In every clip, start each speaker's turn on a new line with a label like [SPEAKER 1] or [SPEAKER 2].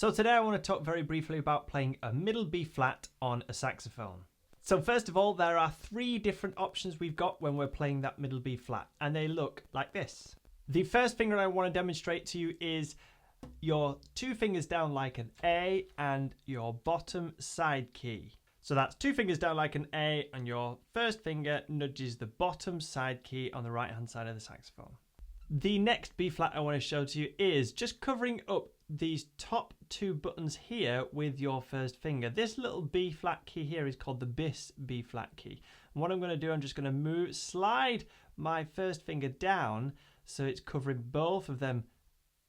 [SPEAKER 1] So today I want to talk very briefly about playing a middle B flat on a saxophone. So first of all, there are three different options we've got when we're playing that middle B flat, and they look like this. The first finger I want to demonstrate to you is your two fingers down like an A and your bottom side key. So that's two fingers down like an A and your first finger nudges the bottom side key on the right hand side of the saxophone. The next B flat I want to show to you is just covering up these top two buttons here with your first finger. This little B flat key here is called the bis B flat key. And what I'm going to do, I'm just going to slide my first finger down so it's covering both of them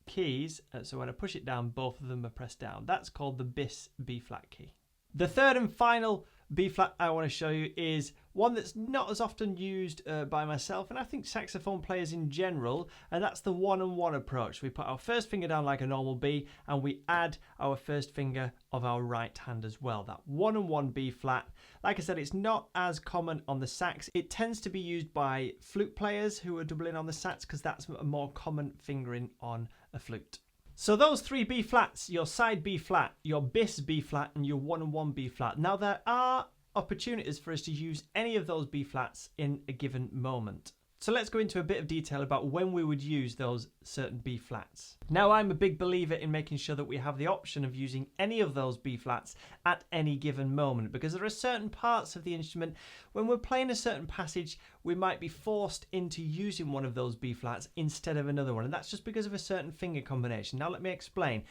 [SPEAKER 1] keys. So when I push it down, both of them are pressed down. That's called the bis B flat key. The third and final B flat I want to show you is one that's not as often used by myself and I think saxophone players in general, and that's the 1-on-1 approach. We put our first finger down like a normal B and we add our first finger of our right hand as well. That 1-on-1 B flat. Like I said, it's not as common on the sax. It tends to be used by flute players who are doubling on the sax because that's a more common fingering on a flute. So those three B flats, your side B flat, your bis B flat and your 1-on-1 B flat. Now there are opportunities for us to use any of those B flats in a given moment. So let's go into a bit of detail about when we would use those certain B flats. Now I'm a big believer in making sure that we have the option of using any of those B flats at any given moment, because there are certain parts of the instrument when we're playing a certain passage we might be forced into using one of those B flats instead of another one, and that's just because of a certain finger combination. Now let me explain.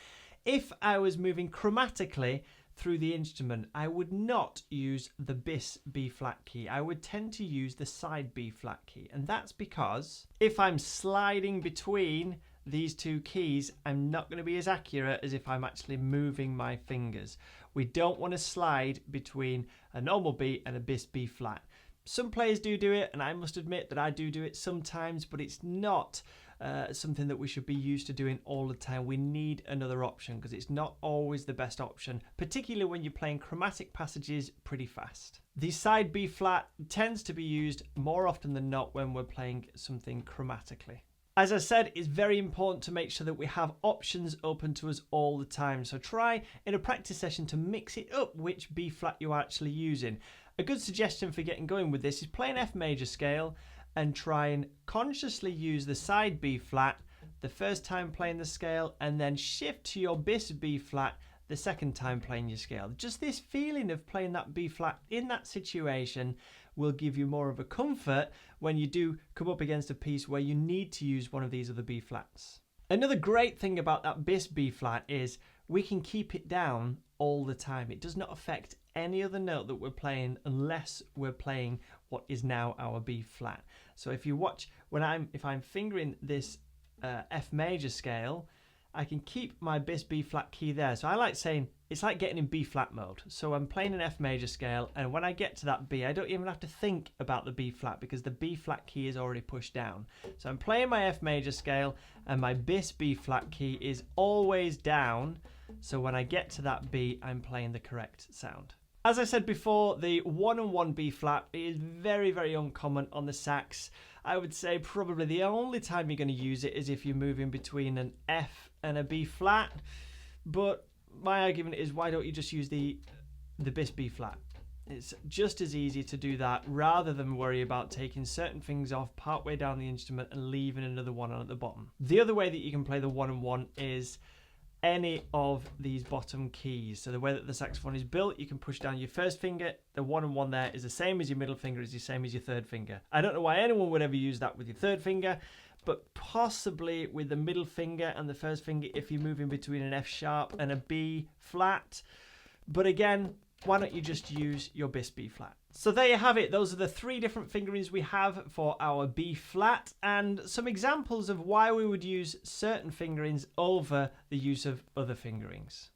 [SPEAKER 1] If I was moving chromatically through the instrument, I would not use the bis B flat key. I would tend to use the side B flat key, and that's because if I'm sliding between these two keys, I'm not going to be as accurate as if I'm actually moving my fingers. We don't want to slide between a normal B and a bis B flat. Some players do it, and I must admit that I do it sometimes, but it's not something that we should be used to doing all the time. We need another option because it's not always the best option, particularly when you're playing chromatic passages pretty fast. The side B flat tends to be used more often than not when we're playing something chromatically. As I said, it's very important to make sure that we have options open to us all the time. So try in a practice session to mix it up which B flat you're actually using. A good suggestion for getting going with this is play an F major scale and try and consciously use the side B flat the first time playing the scale, and then shift to your bis B flat the second time playing your scale. Just this feeling of playing that B flat in that situation will give you more of a comfort when you do come up against a piece where you need to use one of these other B flats. Another great thing about that bis B flat is we can keep it down all the time. It does not affect any other note that we're playing unless we're playing what is now our B flat. So if you watch, if I'm fingering this F major scale, I can keep my bis B flat key there. So I like saying it's like getting in B flat mode. So I'm playing an F major scale, and when I get to that B, I don't even have to think about the B flat because the B flat key is already pushed down. So I'm playing my F major scale and my bis B flat key is always down. So when I get to that B, I'm playing the correct sound. As I said before, the 1-on-1 B flat is very, very uncommon on the sax. I would say probably the only time you're going to use it is if you're moving between an F and a B flat. But my argument is, why don't you just use the bis B flat? It's just as easy to do that rather than worry about taking certain things off partway down the instrument and leaving another one on at the bottom. The other way that you can play the 1-on-1 is any of these bottom keys. So the way that the saxophone is built, you can push down your first finger. The 1-on-1 there is the same as your middle finger, is the same as your third finger. I don't know why anyone would ever use that with your third finger, but possibly with the middle finger and the first finger if you're moving between an F sharp and a B flat. But again, why don't you just use your bis B flat? So there you have it. Those are the three different fingerings we have for our B flat, and some examples of why we would use certain fingerings over the use of other fingerings.